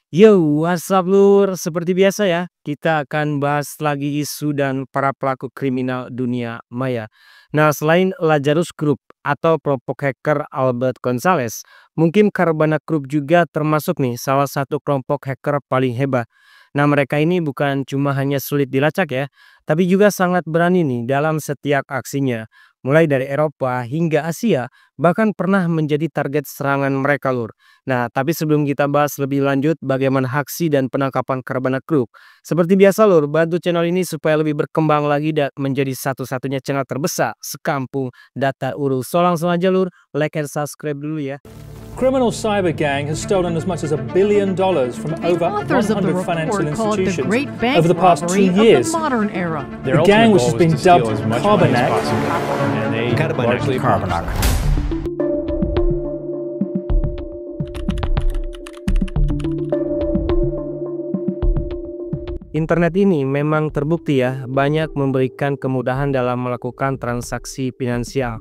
Yo, what's up lur? Seperti biasa ya, kita akan bahas lagi isu dan para pelaku kriminal dunia maya. Nah, selain Lazarus Group atau kelompok hacker Albert Gonzalez, mungkin Carbana Group juga termasuk nih salah satu kelompok hacker paling hebat. Nah, mereka ini bukan cuma hanya sulit dilacak ya, tapi juga sangat berani nih dalam setiap aksinya. Mulai dari Eropa hingga Asia, bahkan pernah menjadi target serangan mereka lur. Nah, tapi sebelum kita bahas lebih lanjut bagaimana aksi dan penangkapan Carbana Group, seperti biasa lur, bantu channel ini supaya lebih berkembang lagi dan menjadi satu-satunya channel terbesar sekampung data urus. So langsung aja lur, like and subscribe dulu ya. Criminal cyber gang has stolen as much as $1 billion from over Authors of the 100 financial report call it the institutions great bank over the past 2 robbery of years. the modern era. The gang, which has been dubbed Carbanak, Carbanak. Internet ini memang terbukti ya banyak memberikan kemudahan dalam melakukan transaksi finansial.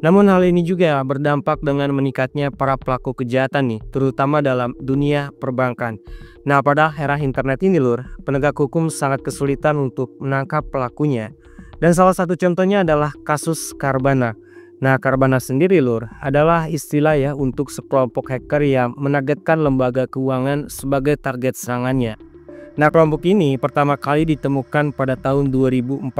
Namun hal ini juga berdampak dengan meningkatnya para pelaku kejahatan nih, terutama dalam dunia perbankan. Nah, pada era internet ini lur, penegak hukum sangat kesulitan untuk menangkap pelakunya. Dan salah satu contohnya adalah kasus Carbana. Nah, Carbana sendiri lur adalah istilah ya untuk sekelompok hacker yang menargetkan lembaga keuangan sebagai target serangannya. Nah, kelompok ini pertama kali ditemukan pada tahun 2014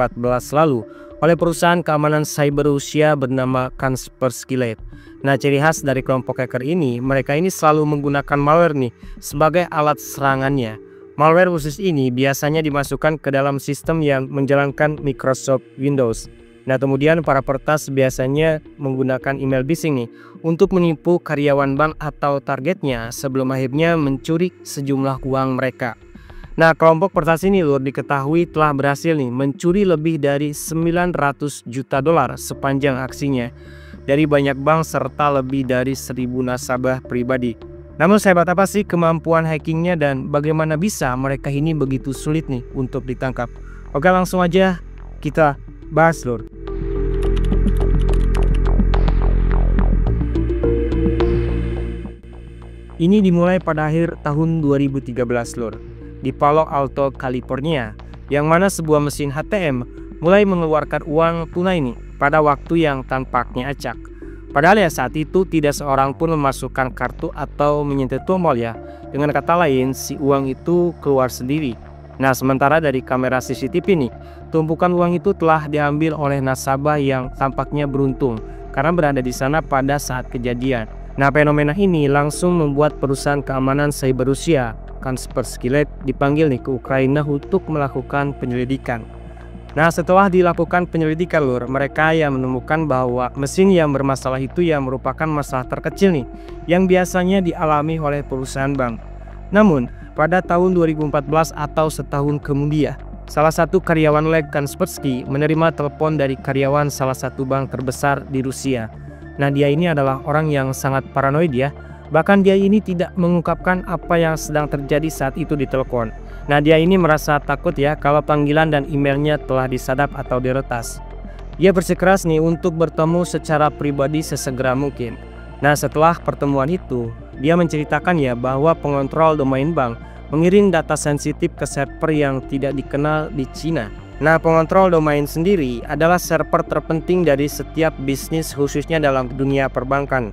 lalu oleh perusahaan keamanan cyber Rusia bernama Kaspersky. Nah, ciri khas dari kelompok hacker ini, mereka ini selalu menggunakan malware nih sebagai alat serangannya. Malware khusus ini biasanya dimasukkan ke dalam sistem yang menjalankan Microsoft Windows. Nah, kemudian para peretas biasanya menggunakan email phishing nih untuk menipu karyawan bank atau targetnya sebelum akhirnya mencuri sejumlah uang mereka. Nah, kelompok peretas ini lur diketahui telah berhasil nih mencuri lebih dari 900 juta dolar sepanjang aksinya dari banyak bank serta lebih dari 1.000 nasabah pribadi. Namun sehebat apa sih kemampuan hackingnya dan bagaimana bisa mereka ini begitu sulit nih untuk ditangkap? Oke, langsung aja kita bahas lur. Ini dimulai pada akhir tahun 2013 lur, di Palo Alto, California, yang mana sebuah mesin ATM mulai mengeluarkan uang tunai nih pada waktu yang tampaknya acak. Padahal ya saat itu tidak seorang pun memasukkan kartu atau menyentuh tombol ya. Dengan kata lain, si uang itu keluar sendiri. Nah, sementara dari kamera CCTV nih, tumpukan uang itu telah diambil oleh nasabah yang tampaknya beruntung karena berada di sana pada saat kejadian. Nah, fenomena ini langsung membuat perusahaan keamanan cyber Rusia Kaspersky dipanggil nih ke Ukraina untuk melakukan penyelidikan. Nah, setelah dilakukan penyelidikan lur, mereka yang menemukan bahwa mesin yang bermasalah itu yang merupakan masalah terkecil nih yang biasanya dialami oleh perusahaan bank. Namun, pada tahun 2014 atau setahun kemudian, salah satu karyawan lab Kaspersky menerima telepon dari karyawan salah satu bank terbesar di Rusia. Nah, dia ini adalah orang yang sangat paranoid ya. Bahkan dia ini tidak mengungkapkan apa yang sedang terjadi saat itu di telepon. Nah, dia ini merasa takut ya kalau panggilan dan emailnya telah disadap atau diretas. Dia bersikeras nih untuk bertemu secara pribadi sesegera mungkin. Nah, setelah pertemuan itu, dia menceritakan ya bahwa pengontrol domain bank mengirim data sensitif ke server yang tidak dikenal di Cina. Nah, pengontrol domain sendiri adalah server terpenting dari setiap bisnis khususnya dalam dunia perbankan.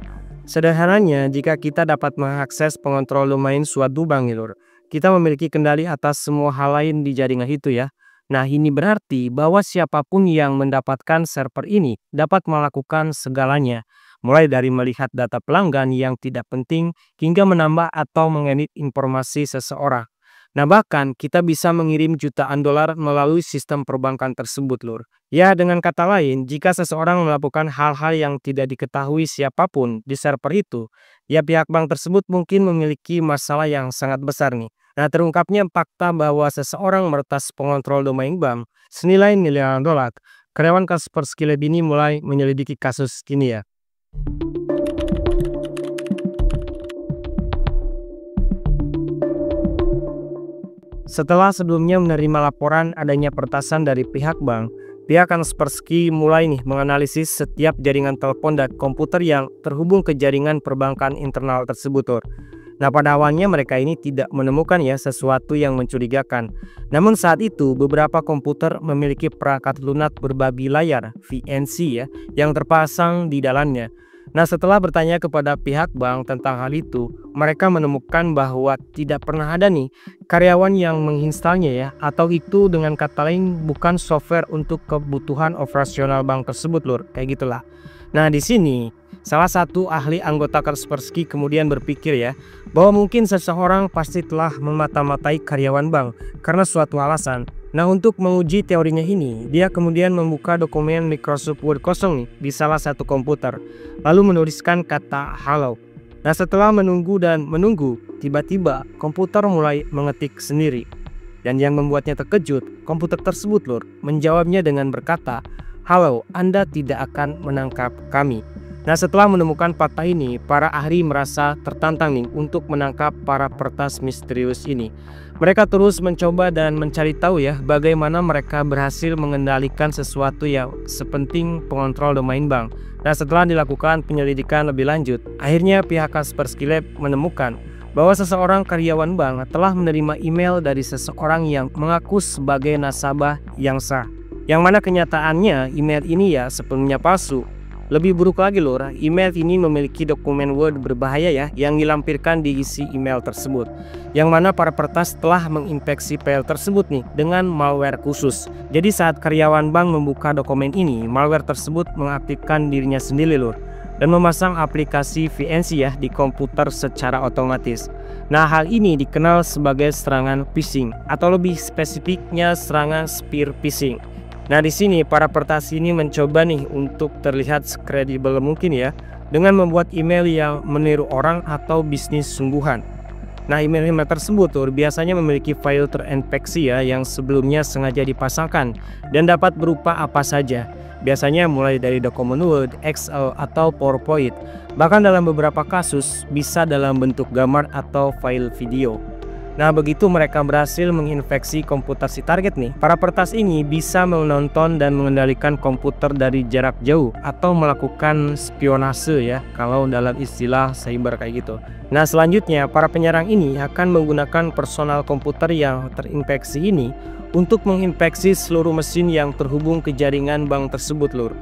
Sederhananya, jika kita dapat mengakses pengontrol domain suatu bank lur, kita memiliki kendali atas semua hal lain di jaringan itu ya. Nah, ini berarti bahwa siapapun yang mendapatkan server ini dapat melakukan segalanya, mulai dari melihat data pelanggan yang tidak penting hingga menambah atau mengedit informasi seseorang. Nah, bahkan kita bisa mengirim jutaan dolar melalui sistem perbankan tersebut lur. Ya, dengan kata lain, jika seseorang melakukan hal-hal yang tidak diketahui siapapun di server itu, ya pihak bank tersebut mungkin memiliki masalah yang sangat besar nih. Nah, terungkapnya fakta bahwa seseorang meretas pengontrol domain bank senilai miliaran dolar. Karyawan Kaspersky ini mulai menyelidiki kasus ini ya. Setelah sebelumnya menerima laporan adanya peretasan dari pihak bank, pihak Kaspersky mulai menganalisis setiap jaringan telepon dan komputer yang terhubung ke jaringan perbankan internal tersebut. Nah, pada awalnya mereka ini tidak menemukan ya sesuatu yang mencurigakan. Namun saat itu beberapa komputer memiliki perangkat lunak berbagai layar VNC ya yang terpasang di dalamnya. Nah, setelah bertanya kepada pihak bank tentang hal itu, mereka menemukan bahwa tidak pernah ada nih karyawan yang menginstalnya ya, atau itu dengan kata lain bukan software untuk kebutuhan operasional bank tersebut lur, kayak gitulah. Nah, di sini salah satu ahli anggota Kaspersky kemudian berpikir ya, bahwa mungkin seseorang pasti telah memata-matai karyawan bank karena suatu alasan. Nah, untuk menguji teorinya ini, dia kemudian membuka dokumen Microsoft Word kosong nih di salah satu komputer, lalu menuliskan kata "Halo". Nah, setelah menunggu dan menunggu, tiba-tiba komputer mulai mengetik sendiri. Dan yang membuatnya terkejut, komputer tersebut lur, menjawabnya dengan berkata, "Halo, Anda tidak akan menangkap kami." Nah, setelah menemukan fakta ini, para ahli merasa tertantang nih untuk menangkap para peretas misterius ini. Mereka terus mencoba dan mencari tahu ya bagaimana mereka berhasil mengendalikan sesuatu yang sepenting pengontrol domain bank. Nah, setelah dilakukan penyelidikan lebih lanjut, akhirnya pihak Kaspersky Lab menemukan bahwa seseorang karyawan bank telah menerima email dari seseorang yang mengaku sebagai nasabah yang sah. Yang mana kenyataannya email ini ya sepenuhnya palsu. Lebih buruk lagi lor, email ini memiliki dokumen Word berbahaya ya yang dilampirkan di isi email tersebut. Yang mana para peretas telah menginfeksi file tersebut nih dengan malware khusus. Jadi saat karyawan bank membuka dokumen ini, malware tersebut mengaktifkan dirinya sendiri lor dan memasang aplikasi VNC ya di komputer secara otomatis. Nah, hal ini dikenal sebagai serangan phishing atau lebih spesifiknya serangan spear phishing. Nah, di sini para peretas ini mencoba nih untuk terlihat sekredibel mungkin ya dengan membuat email yang meniru orang atau bisnis sungguhan. Nah, email-email tersebut tuh biasanya memiliki file terinfeksi ya yang sebelumnya sengaja dipasangkan dan dapat berupa apa saja. Biasanya mulai dari dokumen Word, Excel, atau PowerPoint. Bahkan dalam beberapa kasus bisa dalam bentuk gambar atau file video. Nah, begitu mereka berhasil menginfeksi komputer si target nih, para peretas ini bisa menonton dan mengendalikan komputer dari jarak jauh atau melakukan spionase ya, kalau dalam istilah cyber kayak gitu. Nah, selanjutnya para penyerang ini akan menggunakan personal komputer yang terinfeksi ini untuk menginfeksi seluruh mesin yang terhubung ke jaringan bank tersebut lur.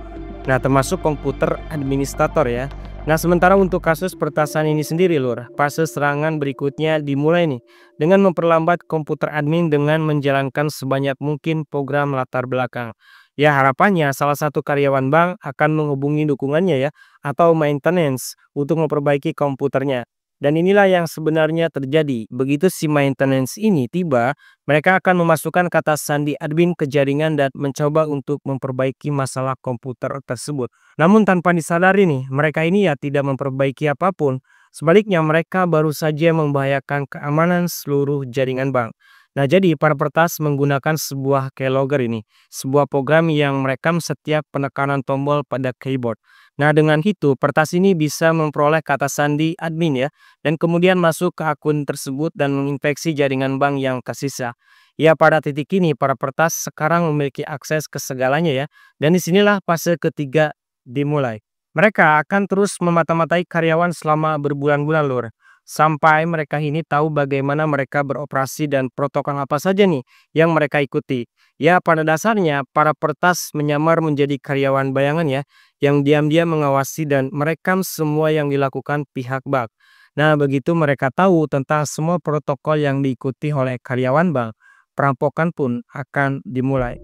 Nah, termasuk komputer administrator ya. Nah, sementara untuk kasus peretasan ini sendiri lur, fase serangan berikutnya dimulai nih dengan memperlambat komputer admin dengan menjalankan sebanyak mungkin program latar belakang. Ya, harapannya salah satu karyawan bank akan menghubungi dukungannya ya atau maintenance untuk memperbaiki komputernya. Dan inilah yang sebenarnya terjadi. Begitu si maintenance ini tiba, mereka akan memasukkan kata sandi admin ke jaringan dan mencoba untuk memperbaiki masalah komputer tersebut. Namun tanpa disadari nih, mereka ini ya tidak memperbaiki apapun. Sebaliknya mereka baru saja membahayakan keamanan seluruh jaringan bank. Nah, jadi para peretas menggunakan sebuah keylogger ini, sebuah program yang merekam setiap penekanan tombol pada keyboard. Nah, dengan itu peretas ini bisa memperoleh kata sandi admin ya, dan kemudian masuk ke akun tersebut dan menginfeksi jaringan bank yang tersisa. Ya, pada titik ini para peretas sekarang memiliki akses ke segalanya ya, dan disinilah fase ketiga dimulai. Mereka akan terus memata-matai karyawan selama berbulan-bulan lur. Sampai mereka ini tahu bagaimana mereka beroperasi dan protokol apa saja nih yang mereka ikuti. Ya, pada dasarnya para peretas menyamar menjadi karyawan bayangan ya, yang diam-diam mengawasi dan merekam semua yang dilakukan pihak bank. Nah, begitu mereka tahu tentang semua protokol yang diikuti oleh karyawan bank, perampokan pun akan dimulai.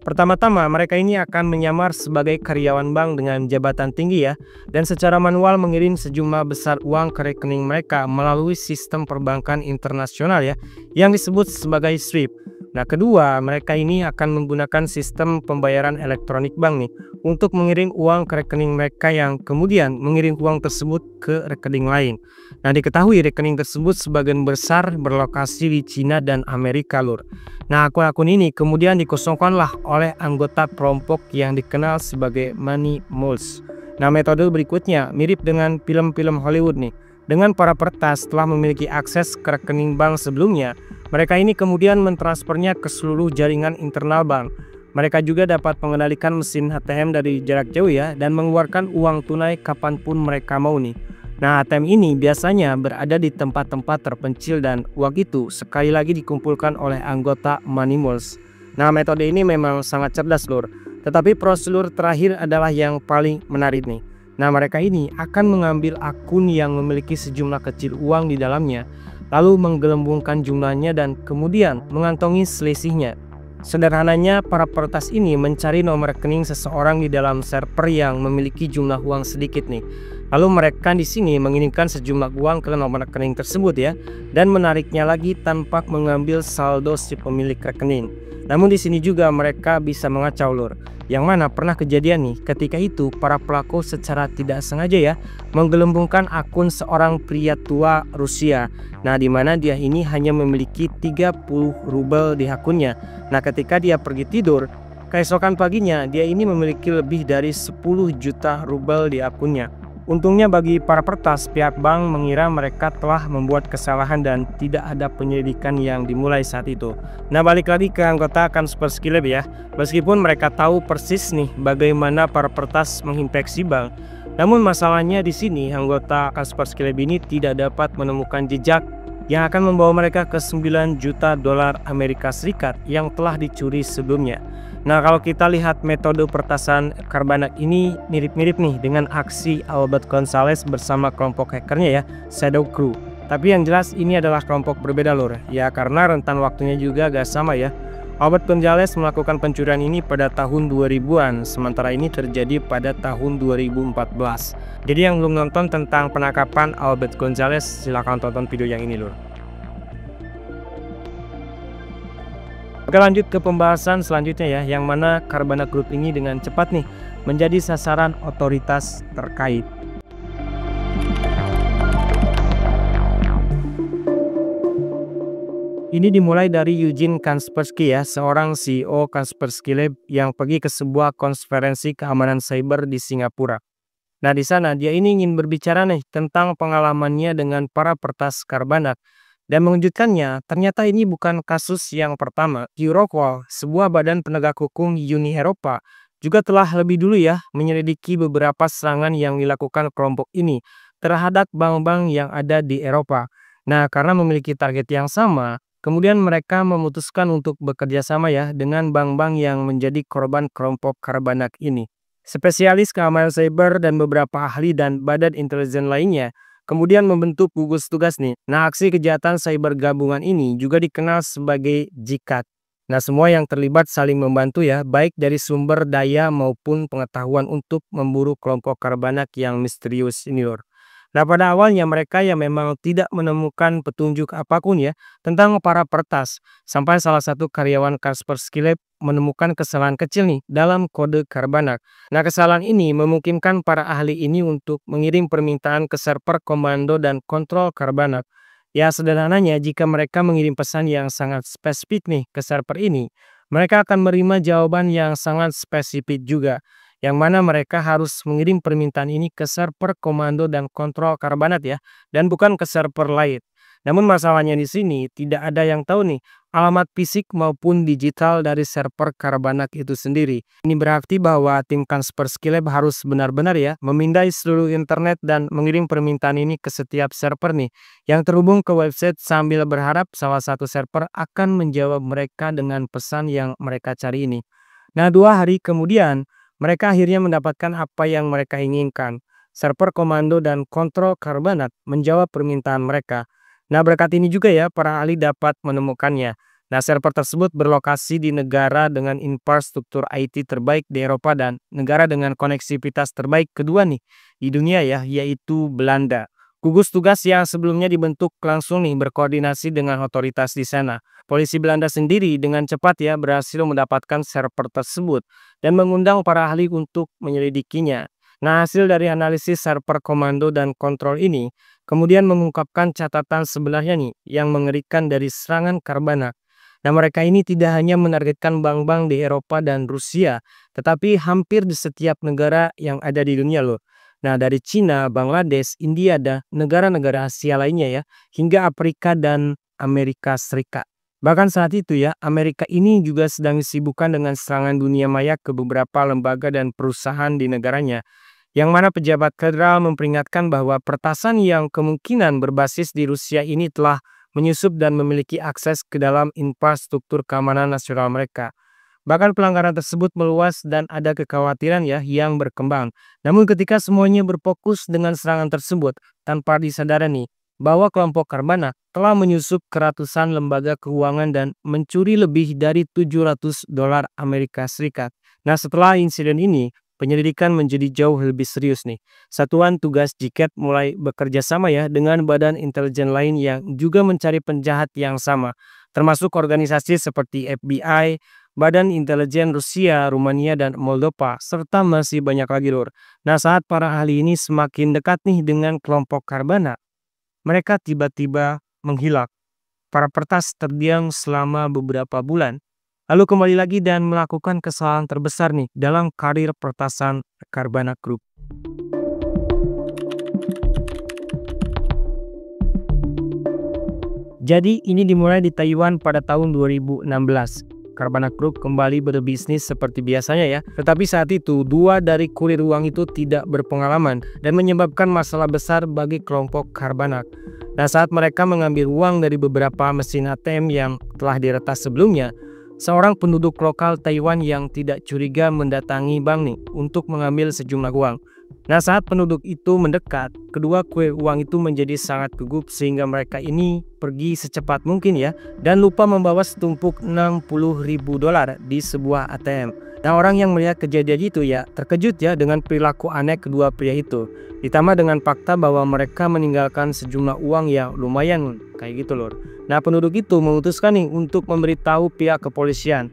Pertama-tama mereka ini akan menyamar sebagai karyawan bank dengan jabatan tinggi ya, dan secara manual mengirim sejumlah besar uang ke rekening mereka melalui sistem perbankan internasional ya, yang disebut sebagai SWIFT. Nah, kedua, mereka ini akan menggunakan sistem pembayaran elektronik bank nih untuk mengirim uang ke rekening mereka yang kemudian mengirim uang tersebut ke rekening lain. Nah, diketahui rekening tersebut sebagian besar berlokasi di Cina dan Amerika lur. Nah, akun-akun ini kemudian dikosongkanlah oleh anggota kelompok yang dikenal sebagai money mules. Nah, metode berikutnya mirip dengan film-film Hollywood nih. Dengan para peretas telah memiliki akses ke rekening bank sebelumnya, mereka ini kemudian mentransfernya ke seluruh jaringan internal bank. Mereka juga dapat mengendalikan mesin ATM dari jarak jauh ya, dan mengeluarkan uang tunai kapanpun mereka mau nih. Nah, ATM ini biasanya berada di tempat-tempat terpencil dan uang itu sekali lagi dikumpulkan oleh anggota Moneymules. Nah, metode ini memang sangat cerdas, Lur. Tetapi prosedur terakhir adalah yang paling menarik nih. Nah, mereka ini akan mengambil akun yang memiliki sejumlah kecil uang di dalamnya, lalu menggelembungkan jumlahnya dan kemudian mengantongi selisihnya. Sederhananya, para peretas ini mencari nomor rekening seseorang di dalam server yang memiliki jumlah uang sedikit nih. Lalu mereka di sini mengirimkan sejumlah uang ke nomor rekening tersebut ya, dan menariknya lagi tanpa mengambil saldo si pemilik rekening. Namun di sini juga mereka bisa mengacau, Lur. Yang mana pernah kejadian nih, ketika itu para pelaku secara tidak sengaja ya menggelembungkan akun seorang pria tua Rusia. Nah, di mana dia ini hanya memiliki 30 rubel di akunnya. Nah, ketika dia pergi tidur, keesokan paginya dia ini memiliki lebih dari 10 juta rubel di akunnya. Untungnya bagi para peretas, pihak bank mengira mereka telah membuat kesalahan dan tidak ada penyelidikan yang dimulai saat itu. Nah, balik lagi ke anggota Kaspersky Lab ya. Meskipun mereka tahu persis nih bagaimana para peretas menginfeksi bank, namun masalahnya di sini anggota Kaspersky Lab ini tidak dapat menemukan jejak yang akan membawa mereka ke 9 juta dolar Amerika Serikat yang telah dicuri sebelumnya. Nah, kalau kita lihat metode peretasan Carbanak ini mirip-mirip nih dengan aksi Albert Gonzalez bersama kelompok hackernya ya, Shadow Crew. Tapi yang jelas ini adalah kelompok berbeda, Lur. Ya, karena rentan waktunya juga agak sama ya. Albert Gonzalez melakukan pencurian ini pada tahun 2000-an, sementara ini terjadi pada tahun 2014. Jadi yang belum nonton tentang penangkapan Albert Gonzalez, silahkan tonton video yang ini, Lur. Oke, lanjut ke pembahasan selanjutnya ya, yang mana Carbanak Group ini dengan cepat nih menjadi sasaran otoritas terkait. Ini dimulai dari Eugene Kaspersky ya, seorang CEO Kaspersky Lab yang pergi ke sebuah konferensi keamanan cyber di Singapura. Nah, di sana dia ini ingin berbicara nih tentang pengalamannya dengan para peretas Carbanak. Dan mengejutkannya, ternyata ini bukan kasus yang pertama. Europol, sebuah badan penegak hukum Uni Eropa, juga telah lebih dulu ya menyelidiki beberapa serangan yang dilakukan kelompok ini terhadap bank-bank yang ada di Eropa. Nah, karena memiliki target yang sama, kemudian mereka memutuskan untuk bekerja sama ya dengan bank-bank yang menjadi korban kelompok Carbanak ini. Spesialis keamanan cyber dan beberapa ahli dan badan intelijen lainnya kemudian membentuk gugus tugas nih. Nah, aksi kejahatan cyber gabungan ini juga dikenal sebagai JICAD. Nah, semua yang terlibat saling membantu ya, baik dari sumber daya maupun pengetahuan untuk memburu kelompok Carbanak yang misterius ini, Lur. Nah, pada awalnya mereka yang memang tidak menemukan petunjuk apapun ya tentang para peretas, sampai salah satu karyawan Kaspersky Lab menemukan kesalahan kecil nih dalam kode Carbanak. Nah, kesalahan ini memungkinkan para ahli ini untuk mengirim permintaan ke server komando dan kontrol Carbanak. Ya, sederhananya jika mereka mengirim pesan yang sangat spesifik nih ke server ini, mereka akan menerima jawaban yang sangat spesifik juga, yang mana mereka harus mengirim permintaan ini ke server komando dan kontrol Carbanak ya, dan bukan ke server lain. Namun masalahnya di sini tidak ada yang tahu nih alamat fisik maupun digital dari server Carbanak itu sendiri. Ini berarti bahwa tim Kaspersky Lab harus benar-benar ya memindai seluruh internet dan mengirim permintaan ini ke setiap server nih yang terhubung ke website sambil berharap salah satu server akan menjawab mereka dengan pesan yang mereka cari ini. Nah, 2 hari kemudian mereka akhirnya mendapatkan apa yang mereka inginkan. Server komando dan kontrol Carbanak menjawab permintaan mereka. Nah, berkat ini juga ya para ahli dapat menemukannya. Nah, server tersebut berlokasi di negara dengan infrastruktur IT terbaik di Eropa dan negara dengan koneksivitas terbaik kedua nih di dunia ya, yaitu Belanda. Gugus tugas yang sebelumnya dibentuk langsung nih berkoordinasi dengan otoritas di sana. Polisi Belanda sendiri dengan cepat ya berhasil mendapatkan server tersebut dan mengundang para ahli untuk menyelidikinya. Nah, hasil dari analisis server komando dan kontrol ini kemudian mengungkapkan catatan sebenarnya nih yang mengerikan dari serangan Carbanak. Nah, mereka ini tidak hanya menargetkan bank-bank di Eropa dan Rusia, tetapi hampir di setiap negara yang ada di dunia loh. Nah, dari Cina, Bangladesh, India, dan negara-negara Asia lainnya ya, hingga Afrika dan Amerika Serikat. Bahkan saat itu ya, Amerika ini juga sedang disibukkan dengan serangan dunia maya ke beberapa lembaga dan perusahaan di negaranya. yang mana pejabat federal memperingatkan bahwa peretasan yang kemungkinan berbasis di Rusia ini telah menyusup dan memiliki akses ke dalam infrastruktur keamanan nasional mereka. Bahkan pelanggaran tersebut meluas dan ada kekhawatiran yang berkembang. Namun ketika semuanya berfokus dengan serangan tersebut, tanpa disadari nih, bahwa kelompok Karbana telah menyusup ke ratusan lembaga keuangan dan mencuri lebih dari $700 Amerika Serikat. Nah, setelah insiden ini, penyelidikan menjadi jauh lebih serius nih. Satuan Tugas JIKET mulai bekerja sama dengan badan intelijen lain yang juga mencari penjahat yang sama, termasuk organisasi seperti FBI, Badan Intelijen Rusia, Rumania, dan Moldova, serta masih banyak lagi lur. Nah, saat para ahli ini semakin dekat nih dengan kelompok Karbana, mereka tiba-tiba menghilang. Para peretas terdiam selama beberapa bulan, lalu kembali lagi dan melakukan kesalahan terbesar nih dalam karir peretasan Karbana Group. Jadi ini dimulai di Taiwan pada tahun 2016. Karbana Group kembali berbisnis seperti biasanya Tetapi saat itu, 2 dari kurir uang itu tidak berpengalaman dan menyebabkan masalah besar bagi kelompok Karbana. Nah, saat mereka mengambil uang dari beberapa mesin ATM yang telah diretas sebelumnya, seorang penduduk lokal Taiwan yang tidak curiga mendatangi bank nih untuk mengambil sejumlah uang. Nah, saat penduduk itu mendekat, kedua kurir uang itu menjadi sangat gugup sehingga mereka ini pergi secepat mungkin dan lupa membawa setumpuk $60.000 di sebuah ATM. Nah, orang yang melihat kejadian itu terkejut dengan perilaku aneh kedua pria itu. Ditambah dengan fakta bahwa mereka meninggalkan sejumlah uang yang lumayan kayak gitu lor. Nah, penduduk itu memutuskan nih untuk memberitahu pihak kepolisian.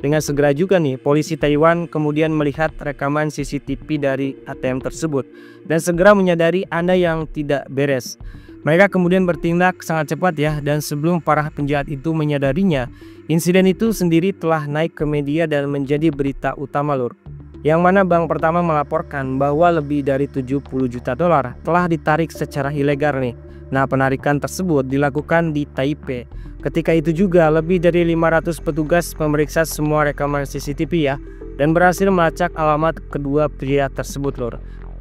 Dengan segera juga nih, polisi Taiwan kemudian melihat rekaman CCTV dari ATM tersebut dan segera menyadari ada yang tidak beres. Mereka kemudian bertindak sangat cepat dan sebelum para penjahat itu menyadarinya, insiden itu sendiri telah naik ke media dan menjadi berita utama lur. Yang mana bank pertama melaporkan bahwa lebih dari $70 juta telah ditarik secara ilegal nih. Nah, penarikan tersebut dilakukan di Taipei. Ketika itu juga lebih dari 500 petugas memeriksa semua rekaman CCTV dan berhasil melacak alamat kedua pria tersebut lor.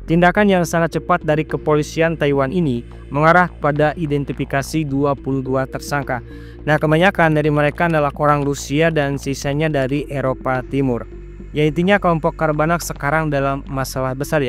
Tindakan yang sangat cepat dari kepolisian Taiwan ini mengarah pada identifikasi 22 tersangka. Nah, kebanyakan dari mereka adalah orang Rusia dan sisanya dari Eropa Timur. Ya, intinya kelompok Karbana sekarang dalam masalah besar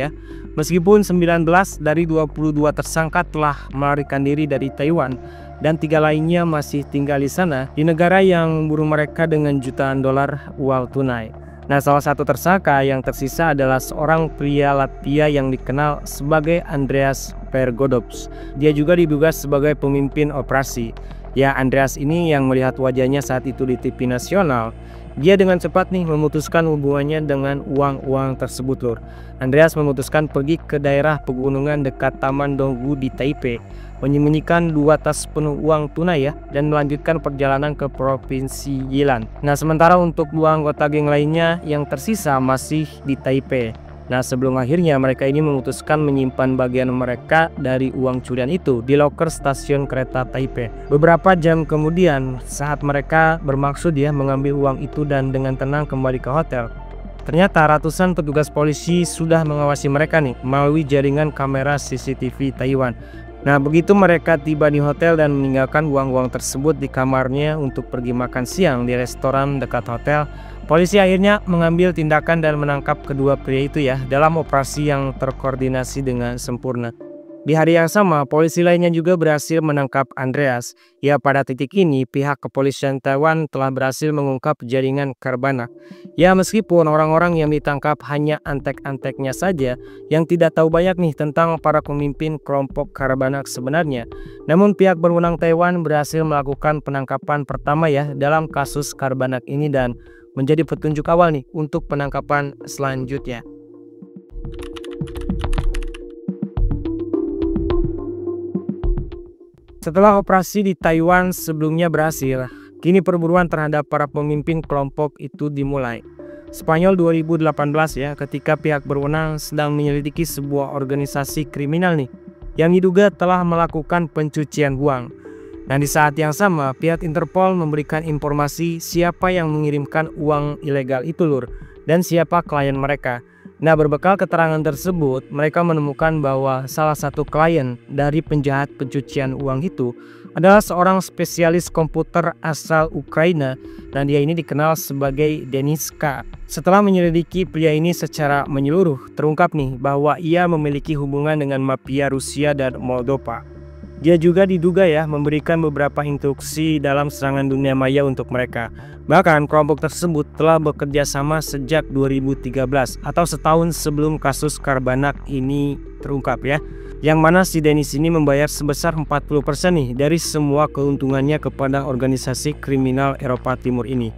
Meskipun 19 dari 22 tersangka telah melarikan diri dari Taiwan dan 3 lainnya masih tinggal di sana di negara yang memburu mereka dengan jutaan dolar uang tunai. Nah, salah satu tersangka yang tersisa adalah seorang pria Latvia yang dikenal sebagai Andreas Pergodovs. Dia juga diduga sebagai pemimpin operasi. Ya, Andreas ini yang melihat wajahnya saat itu di TV nasional, dia dengan cepat nih memutuskan hubungannya dengan uang-uang tersebut lor. Andreas memutuskan pergi ke daerah pegunungan dekat Taman Donggu di Taipei, menyembunyikan 2 tas penuh uang tunai dan melanjutkan perjalanan ke provinsi Yilan. Nah, sementara untuk 2 anggota geng lainnya yang tersisa masih di Taipei. Nah, sebelum akhirnya mereka ini memutuskan menyimpan bagian mereka dari uang curian itu di loker stasiun kereta Taipei. Beberapa jam kemudian, saat mereka bermaksud mengambil uang itu dan dengan tenang kembali ke hotel, ternyata ratusan petugas polisi sudah mengawasi mereka nih melalui jaringan kamera CCTV Taiwan. Nah, begitu mereka tiba di hotel dan meninggalkan uang-uang tersebut di kamarnya untuk pergi makan siang di restoran dekat hotel, polisi akhirnya mengambil tindakan dan menangkap kedua pria itu dalam operasi yang terkoordinasi dengan sempurna. Di hari yang sama, polisi lainnya juga berhasil menangkap Andreas. Ya, pada titik ini pihak kepolisian Taiwan telah berhasil mengungkap jaringan Karbana. Ya, meskipun orang-orang yang ditangkap hanya antek-anteknya saja yang tidak tahu banyak nih tentang para pemimpin kelompok Karbana sebenarnya. Namun pihak berwenang Taiwan berhasil melakukan penangkapan pertama dalam kasus Karbana ini dan menjadi petunjuk awal nih untuk penangkapan selanjutnya. Setelah operasi di Taiwan sebelumnya berhasil, kini perburuan terhadap para pemimpin kelompok itu dimulai. Spanyol 2018 ketika pihak berwenang sedang menyelidiki sebuah organisasi kriminal nih yang diduga telah melakukan pencucian uang. Dan di saat yang sama, pihak Interpol memberikan informasi siapa yang mengirimkan uang ilegal itu lur dan siapa klien mereka. Nah, berbekal keterangan tersebut, mereka menemukan bahwa salah satu klien dari penjahat pencucian uang itu adalah seorang spesialis komputer asal Ukraina dan dia ini dikenal sebagai Deniska. Setelah menyelidiki pria ini secara menyeluruh, terungkap nih bahwa ia memiliki hubungan dengan mafia Rusia dan Moldova. Dia juga diduga ya memberikan beberapa instruksi dalam serangan dunia maya untuk mereka. Bahkan kelompok tersebut telah bekerja sama sejak 2013 atau setahun sebelum kasus Karbanak ini terungkap ya. Yang mana si Denis ini membayar sebesar 40% nih dari semua keuntungannya kepada organisasi kriminal Eropa Timur ini.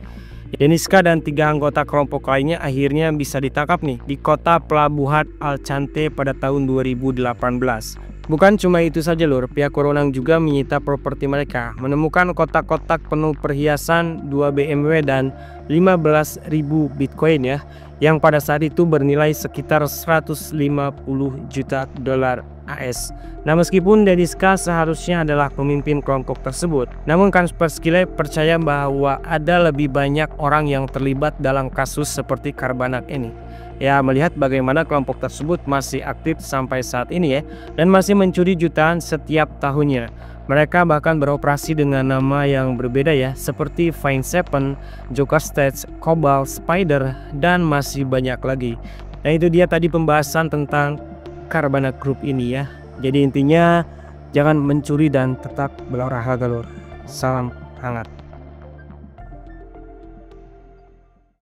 Deniska dan 3 anggota kelompok lainnya akhirnya bisa ditangkap nih di kota pelabuhan Alchante pada tahun 2018. Bukan cuma itu saja lur, pihak berwenang juga menyita properti mereka, menemukan kotak-kotak penuh perhiasan, 2 BMW dan 15.000 Bitcoin ya, yang pada saat itu bernilai sekitar 150 juta dolar AS. Nah, meskipun Deniska seharusnya adalah pemimpin kelompok tersebut, namun Kasper Skyle percaya bahwa ada lebih banyak orang yang terlibat dalam kasus seperti Karbanak ini. Ya, melihat bagaimana kelompok tersebut masih aktif sampai saat ini ya, dan masih mencuri jutaan setiap tahunnya. Mereka bahkan beroperasi dengan nama yang berbeda ya, seperti Fine Seven, Joker Stage, Cobalt, Spider, dan masih banyak lagi. Nah, itu dia tadi pembahasan tentang Karbanak Group ini ya. Jadi intinya jangan mencuri dan tetap berolahraga lur. Salam hangat.